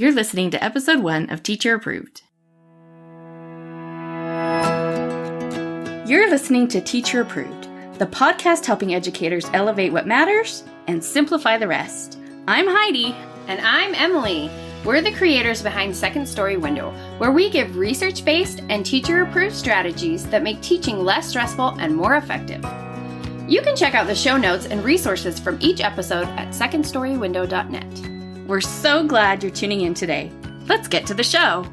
You're listening to episode 1 of Teacher Approved. You're listening to Teacher Approved, the podcast helping educators elevate what matters and simplify the rest. I'm Heidi. And I'm Emily. We're the creators behind Second Story Window, where we give research-based and teacher-approved strategies that make teaching less stressful and more effective. You can check out the show notes and resources from each episode at secondstorywindow.net. We're so glad you're tuning in today. Let's get to the show.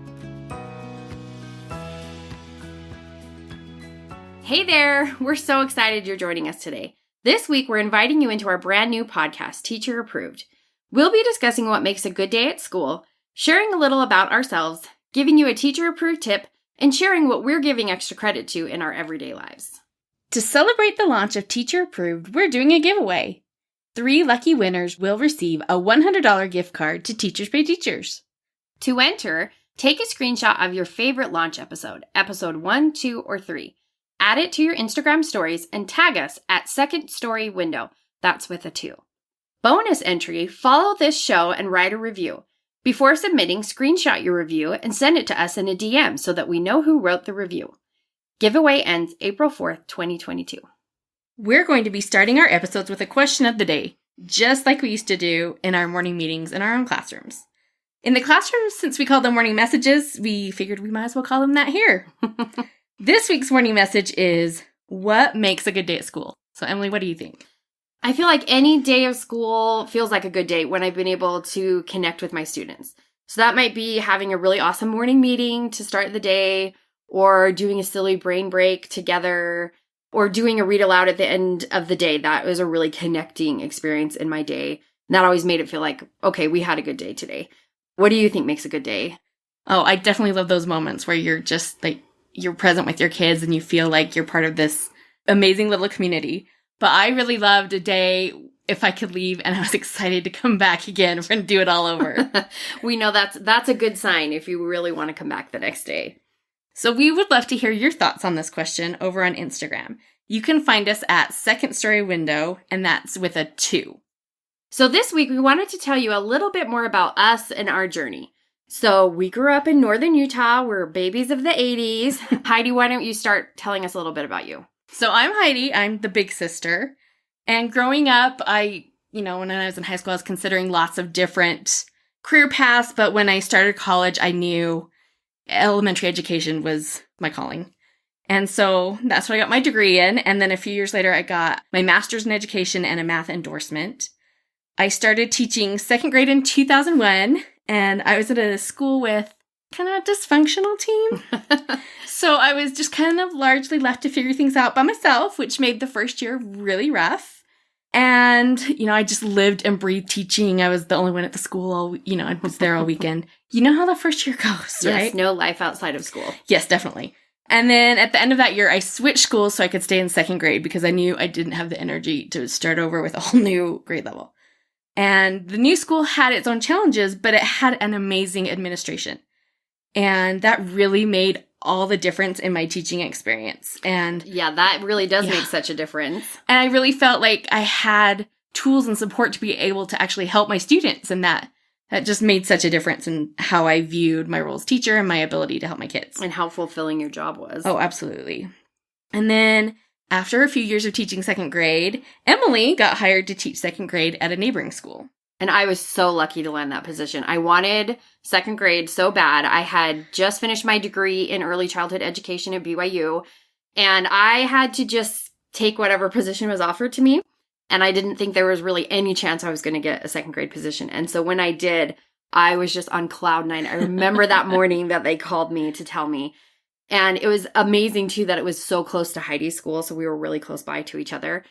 Hey there! We're so excited you're joining us today. This week, we're inviting you into our brand new podcast, Teacher Approved. We'll be discussing what makes a good day at school, sharing a little about ourselves, giving you a teacher-approved tip, and sharing what we're giving extra credit to in our everyday lives. To celebrate the launch of Teacher Approved, we're doing a giveaway. 3 lucky winners will receive a $100 gift card to Teachers Pay Teachers. To enter, take a screenshot of your favorite launch episode 1, 2, or 3. Add it to your Instagram stories and tag us at Second Story Window. That's with a 2. Bonus entry, follow this show and write a review. Before submitting, screenshot your review and send it to us in a DM so that we know who wrote the review. Giveaway ends April 4th, 2022. We're going to be starting our episodes with a question of the day, just like we used to do in our morning meetings in our own classrooms. In the classrooms, since we call them morning messages, we figured we might as well call them that here. This week's morning message is, what makes a good day at school? So Emily, what do you think? I feel like any day of school feels like a good day when I've been able to connect with my students. So that might be having a really awesome morning meeting to start the day, or doing a silly brain break together, or doing a read aloud at the end of the day. That was a really connecting experience in my day. And that always made it feel like, okay, we had a good day today. What do you think makes a good day? Oh, I definitely love those moments where you're just like, you're present with your kids and you feel like you're part of this amazing little community. But I really loved a day if I could leave and I was excited to come back again and do it all over. We know that's a good sign if you really want to come back the next day. So we would love to hear your thoughts on this question over on Instagram. You can find us at Second Story Window, and that's with a 2. So this week, we wanted to tell you a little bit more about us and our journey. So we grew up in northern Utah. We're babies of the 80s. Heidi, why don't you start telling us a little bit about you? So I'm Heidi. I'm the big sister. And growing up, when I was in high school, I was considering lots of different career paths. But when I started college, I knew elementary education was my calling. And so that's what I got my degree in. And then a few years later, I got my master's in education and a math endorsement. I started teaching second grade in 2001, and I was at a school with kind of a dysfunctional team. So I was just kind of largely left to figure things out by myself, which made the first year really rough. And, I just lived and breathed teaching. I was the only one at the school. I was there all weekend. You know how the first year goes, right? Yes, no life outside of school. Yes, definitely. And then at the end of that year, I switched schools so I could stay in second grade because I knew I didn't have the energy to start over with a whole new grade level. And the new school had its own challenges, but it had an amazing administration. And that really made all the difference in my teaching experience. And yeah, that really does make such a difference. And I really felt like I had tools and support to be able to actually help my students. And that just made such a difference in how I viewed my role as teacher and my ability to help my kids. And how fulfilling your job was. Oh, absolutely. And then after a few years of teaching second grade, Emily got hired to teach second grade at a neighboring school. And I was so lucky to land that position. I wanted second grade so bad. I had just finished my degree in early childhood education at BYU, and I had to just take whatever position was offered to me. And I didn't think there was really any chance I was going to get a second grade position. And so when I did, I was just on cloud 9. I remember that morning that they called me to tell me. And it was amazing, too, that it was so close to Heidi's school. So we were really close by to each other.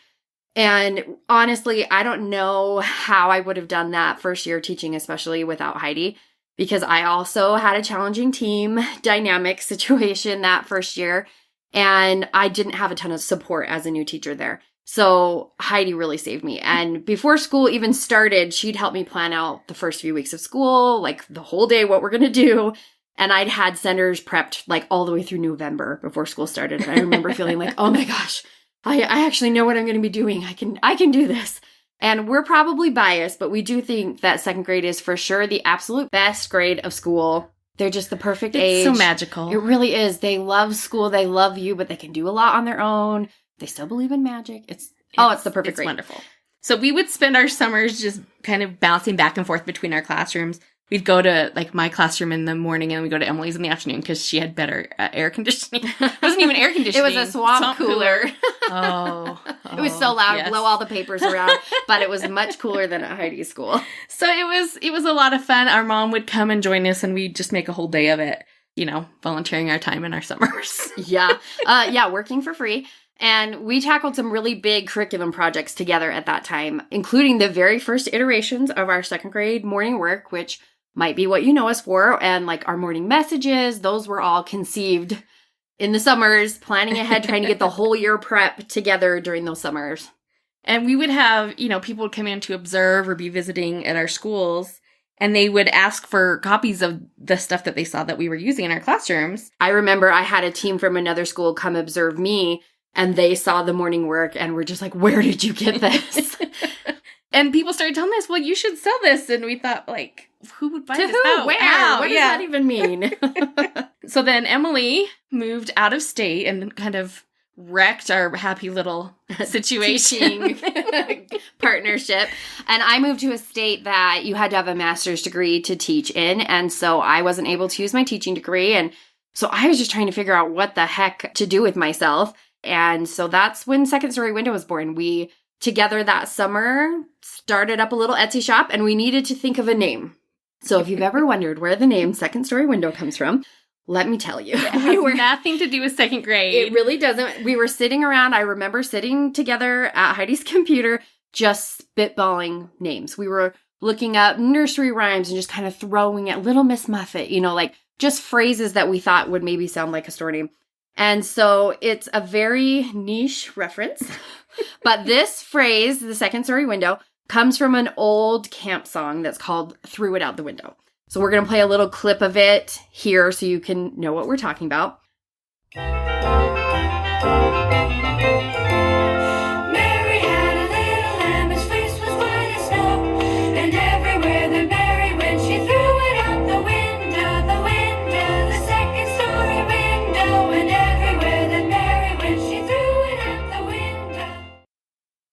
And honestly, I don't know how I would have done that first year teaching, especially without Heidi, because I also had a challenging team dynamic situation that first year. And I didn't have a ton of support as a new teacher there. So Heidi really saved me. And before school even started, she'd help me plan out the first few weeks of school, like the whole day, what we're going to do. And I'd had centers prepped like all the way through November before school started. And I remember feeling like, oh my gosh, I actually know what I'm going to be doing. I can do this. And we're probably biased, but we do think that second grade is for sure the absolute best grade of school. They're just the perfect age. It's so magical. It really is. They love school. They love you, but they can do a lot on their own. They still believe in magic. It's the perfect grade. It's wonderful. So we would spend our summers just kind of bouncing back and forth between our classrooms. We'd go to like my classroom in the morning and we'd go to Emily's in the afternoon because she had better air conditioning. It wasn't even air conditioning. It was a swamp cooler. It was so loud, yes. blow all the papers around, but it was much cooler than at Heidi's school. So it was a lot of fun. Our mom would come and join us and we'd just make a whole day of it, volunteering our time in our summers. Yeah. Working for free. And we tackled some really big curriculum projects together at that time, including the very first iterations of our second grade morning work, which might be what you know us for, and like our morning messages. Those were all conceived in the summers, planning ahead, trying to get the whole year prep together during those summers. And we would have, people would come in to observe or be visiting at our schools, and they would ask for copies of the stuff that they saw that we were using in our classrooms. I remember I had a team from another school come observe me, and they saw the morning work and were just like, where did you get this? And people started telling us, well, you should sell this. And we thought, like, who would buy to this? who? How? Where? How? What does that even mean? So then Emily moved out of state and kind of wrecked our happy little situation. Teaching partnership. And I moved to a state that you had to have a master's degree to teach in. And so I wasn't able to use my teaching degree. And so I was just trying to figure out what the heck to do with myself. And so that's when Second Story Window was born. We, together that summer, started up a little Etsy shop and we needed to think of a name. So if you've ever wondered where the name Second Story Window comes from, let me tell you. It has nothing to do with second grade. It really doesn't. We were sitting around. I remember sitting together at Heidi's computer, just spitballing names. We were looking up nursery rhymes and just kind of throwing at Little Miss Muffet, like just phrases that we thought would maybe sound like a story name. And so it's a very niche reference. But this phrase, the second story window, comes from an old camp song that's called Threw It Out the Window. So we're going to play a little clip of it here so you can know what we're talking about. Mary had a little lamb, his face was white as snow, and everywhere the Mary went, she threw it out the window, the second story window, and everywhere the Mary went, she threw it out the window.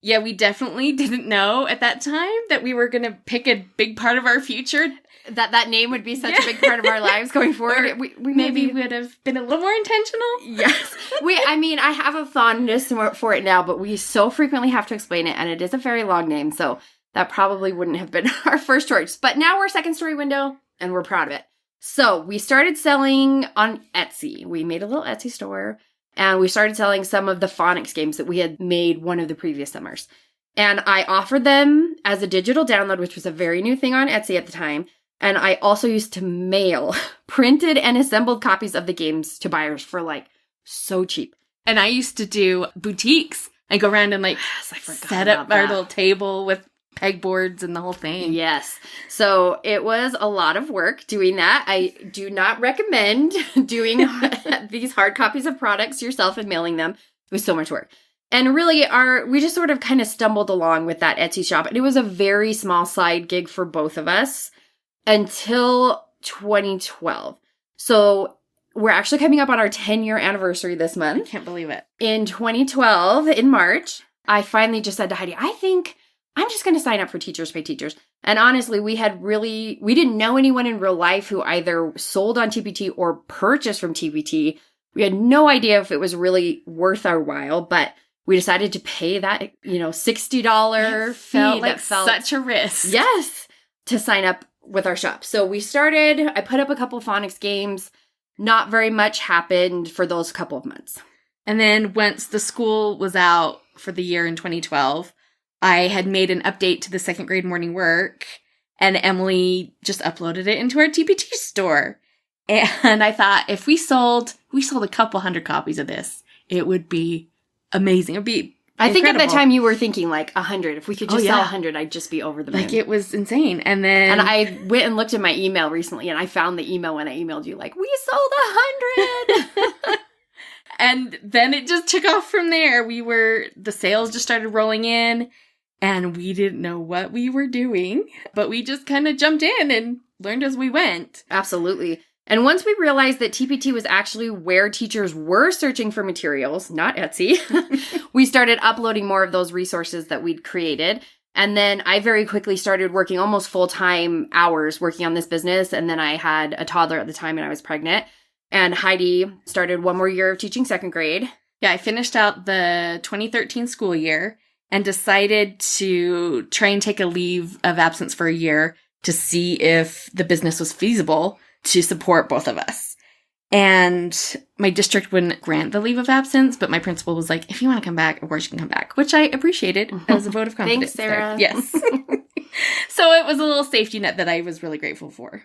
Yeah, we definitely didn't know at that time that we were going to pick a big part of our future. That name would be such a big part of our lives going forward. We maybe would have been a little more intentional. Yes. I have a fondness for it now, but we so frequently have to explain it, and it is a very long name, so that probably wouldn't have been our first choice. But now we're Second Story Window, and we're proud of it. So we started selling on Etsy. We made a little Etsy store, and we started selling some of the phonics games that we had made one of the previous summers. And I offered them as a digital download, which was a very new thing on Etsy at the time. And I also used to mail printed and assembled copies of the games to buyers for so cheap. And I used to do boutiques. I go around and set up our little table with pegboards and the whole thing. Yes. So it was a lot of work doing that. I do not recommend doing these hard copies of products yourself and mailing them. It was so much work. And really we just sort of kind of stumbled along with that Etsy shop. And it was a very small side gig for both of us until 2012. So we're actually coming up on our 10-year anniversary this month. I can't believe it. In 2012, in March, I finally just said to Heidi, I think I'm just going to sign up for Teachers Pay Teachers. And honestly, we didn't know anyone in real life who either sold on TPT or purchased from TPT. We had no idea if it was really worth our while, but we decided to pay that, $60 fee. Felt such a risk. Yes, to sign up with our shop. So I put up a couple of phonics games. Not very much happened for those couple of months. And then once the school was out for the year in 2012, I had made an update to the second grade morning work, and Emily just uploaded it into our TPT store. And I thought if we sold a couple hundred copies of this, it would be amazing. It would be I think at incredible. the time you were thinking 100. If we could just sell 100, I'd just be over the moon. It was insane. And then... And I went and looked at my email recently, and I found the email when I emailed you, we sold 100! And then it just took off from there. The sales just started rolling in, and we didn't know what we were doing, but we just kind of jumped in and learned as we went. Absolutely. And once we realized that TPT was actually where teachers were searching for materials, not Etsy, we started uploading more of those resources that we'd created. And then I very quickly started working almost full-time hours working on this business. And then I had a toddler at the time and I was pregnant. And Heidi started one more year of teaching second grade. Yeah, I finished out the 2013 school year and decided to try and take a leave of absence for a year to see if the business was feasible to support both of us. And my district wouldn't grant the leave of absence, but my principal was like, if you want to come back, of course you can come back, which I appreciated as a vote of confidence. Thanks, Sarah. There. Yes. So it was a little safety net that I was really grateful for.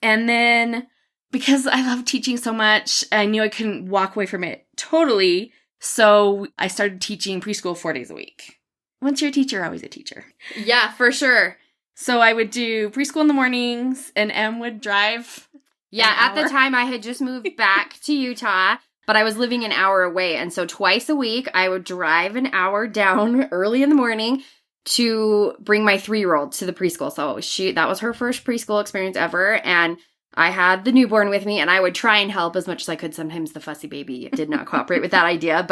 And then because I love teaching so much, I knew I couldn't walk away from it totally. So I started teaching preschool 4 days a week. Once you're a teacher, always a teacher. Yeah, for sure. So I would do preschool in the mornings and Em would drive. Yeah, at the time I had just moved back to Utah, but I was living an hour away. And so twice a week, I would drive an hour down early in the morning to bring my 3-year-old to the preschool. So that was her first preschool experience ever. And I had the newborn with me and I would try and help as much as I could. Sometimes the fussy baby did not cooperate with that idea,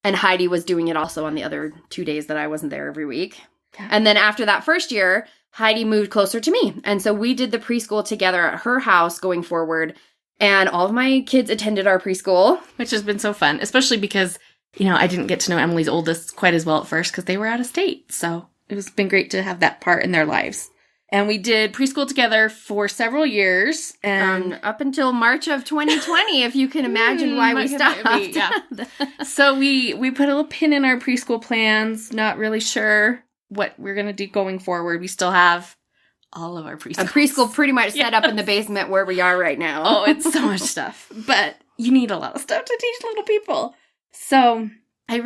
and Heidi was doing it also on the other 2 days that I wasn't there every week. Yeah. And then after that first year, Heidi moved closer to me. And so we did the preschool together at her house going forward. And all of my kids attended our preschool. Which has been so fun, especially because, I didn't get to know Emily's oldest quite as well at first because they were out of state. So it's been great to have that part in their lives. And we did preschool together for several years. And up until March of 2020, if you can imagine why we stopped. Yeah. So we put a little pin in our preschool plans, not really sure what we're going to do going forward. We still have all of our preschool. A preschool pretty much set up in the basement where we are right now. Oh, it's so much stuff. But you need a lot of stuff to teach little people. So I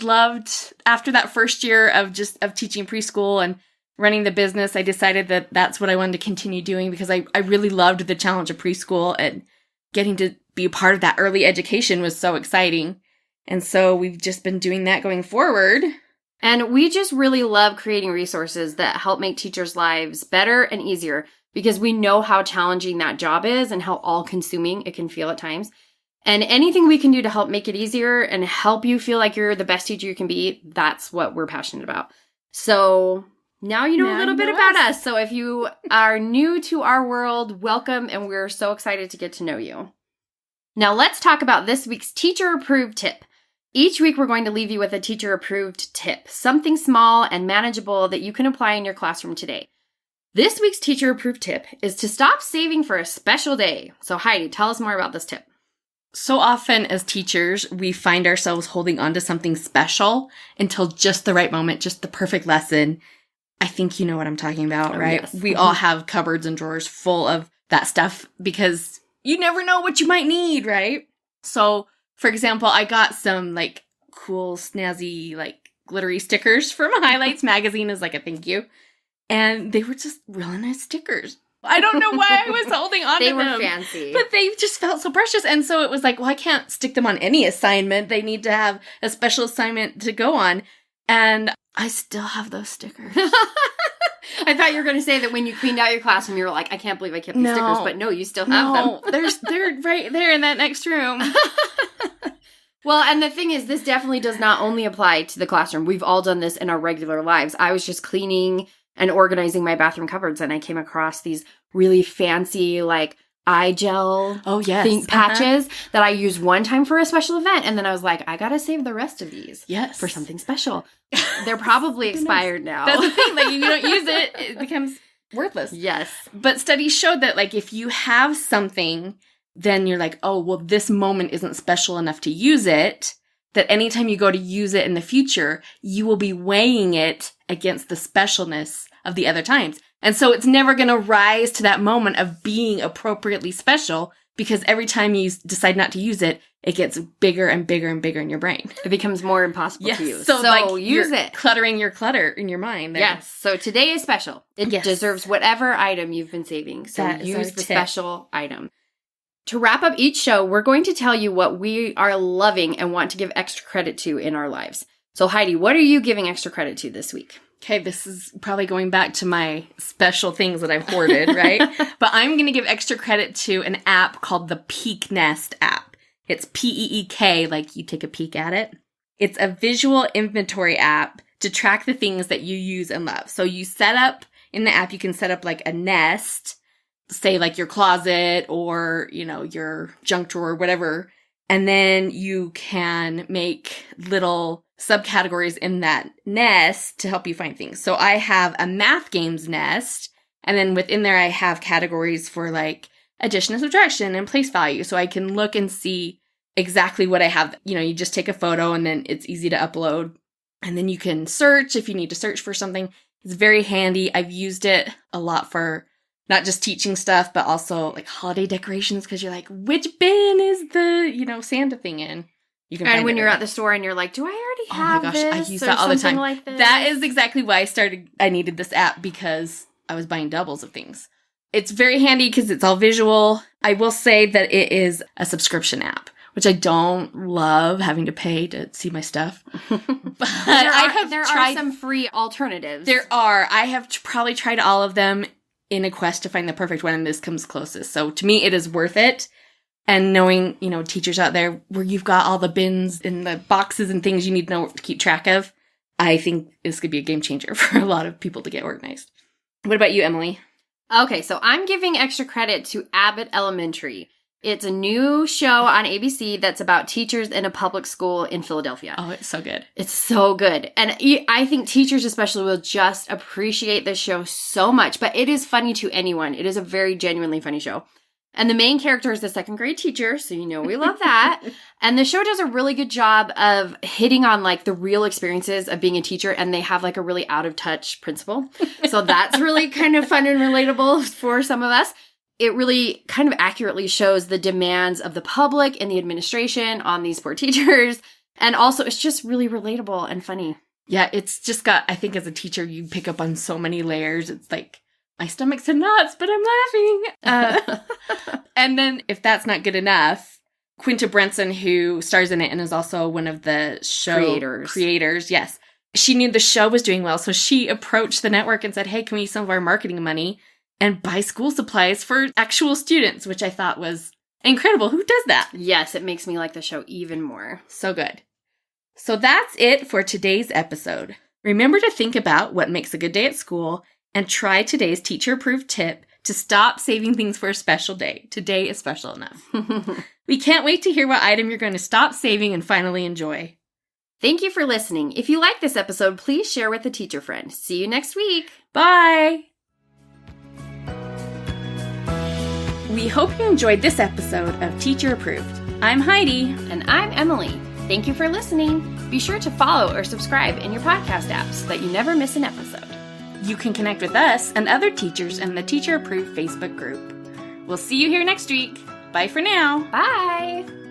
loved, after that first year of teaching preschool and running the business, I decided that that's what I wanted to continue doing because I really loved the challenge of preschool, and getting to be a part of that early education was so exciting. And so we've just been doing that going forward. And we just really love creating resources that help make teachers' lives better and easier because we know how challenging that job is and how all-consuming it can feel at times. And anything we can do to help make it easier and help you feel like you're the best teacher you can be, that's what we're passionate about. So now you know a little bit about us. So if you are new to our world, welcome, and we're so excited to get to know you. Now let's talk about this week's teacher-approved tip. Each week, we're going to leave you with a teacher-approved tip, something small and manageable that you can apply in your classroom today. This week's teacher-approved tip is to stop saving for a special day. So Heidi, tell us more about this tip. So often as teachers, we find ourselves holding on to something special until just the right moment, just the perfect lesson. I think you know what I'm talking about, right? Yes. We all have cupboards and drawers full of that stuff because you never know what you might need, right? So for example, I got some cool, snazzy, glittery stickers from Highlights magazine as a thank you. And they were just really nice stickers. I don't know why I was holding on to them. They were fancy. But they just felt so precious. And so it was I can't stick them on any assignment. They need to have a special assignment to go on. And I still have those stickers. I thought you were going to say that when you cleaned out your classroom, you were like, I can't believe I kept these stickers. But no, you still have them. They're right there in that next room. Well, and the thing is, this definitely does not only apply to the classroom. We've all done this in our regular lives. I was just cleaning and organizing my bathroom cupboards, and I came across these really fancy, eye gel patches that I used one time for a special event. And then I was like, I got to save the rest of these for something special. They're probably expired now. That's the thing. You don't use it, it becomes worthless. Yes. But studies showed that, if you have something, then you're like, oh, well, this moment isn't special enough to use it, that anytime you go to use it in the future, you will be weighing it against the specialness of the other times. And so it's never going to rise to that moment of being appropriately special because every time you decide not to use it, it gets bigger and bigger and bigger in your brain. It becomes more impossible to use. So use it. Cluttering your clutter in your mind. There. Yes. So today is special. It deserves whatever item you've been saving. So use the special item. To wrap up each show, we're going to tell you what we are loving and want to give extra credit to in our lives. So Heidi, what are you giving extra credit to this week? Okay, this is probably going back to my special things that I've hoarded, right? But I'm going to give extra credit to an app called the Peek Nest app. It's Peek, like you take a peek at it. It's a visual inventory app to track the things that you use and love. So you set up, in the app, you can set up like a nest, say like your closet or, your junk drawer or whatever. And then you can make little subcategories in that nest to help you find things. So I have a math games nest, and then within there I have categories for like addition and subtraction and place value. So I can look and see exactly what I have. You just take a photo and then it's easy to upload. And then you can search if you need to search for something. It's very handy. I've used it a lot for not just teaching stuff, but also like holiday decorations, because you're like, which bin is the, Santa thing in? You can and when you're at the store and you're like, do I already have this? I use that all the time. Like this? That is exactly why I needed this app, because I was buying doubles of things. It's very handy because it's all visual. I will say that it is a subscription app, which I don't love having to pay to see my stuff. But there are some free alternatives. There are. I have probably tried all of them in a quest to find the perfect one, and this comes closest. So to me, it is worth it. And knowing, teachers out there where you've got all the bins and the boxes and things you need to know to keep track of, I think this could be a game changer for a lot of people to get organized. What about you, Emily? Okay, so I'm giving extra credit to Abbott Elementary. It's a new show on ABC that's about teachers in a public school in Philadelphia. Oh, it's so good. It's so good. And I think teachers especially will just appreciate this show so much. But it is funny to anyone. It is a very genuinely funny show. And the main character is the second grade teacher, so we love that. And the show does a really good job of hitting on like the real experiences of being a teacher, and they have like a really out of touch principal. So that's really kind of fun and relatable for some of us. It really kind of accurately shows the demands of the public and the administration on these poor teachers. And also it's just really relatable and funny. Yeah, it's just got, I think as a teacher, you pick up on so many layers. It's like, my stomach's in knots, but I'm laughing. And then if that's not good enough, Quinta Brunson, who stars in it and is also one of the show creators, yes. She knew the show was doing well, so she approached the network and said, hey, can we use some of our marketing money and buy school supplies for actual students, which I thought was incredible. Who does that? Yes, it makes me like the show even more. So good. So that's it for today's episode. Remember to think about what makes a good day at school and try today's teacher-approved tip to stop saving things for a special day. Today is special enough. We can't wait to hear what item you're going to stop saving and finally enjoy. Thank you for listening. If you like this episode, please share with a teacher friend. See you next week. Bye! We hope you enjoyed this episode of Teacher Approved. I'm Heidi. And I'm Emily. Thank you for listening. Be sure to follow or subscribe in your podcast app so that you never miss an episode. You can connect with us and other teachers in the Teacher Approved Facebook group. We'll see you here next week. Bye for now. Bye.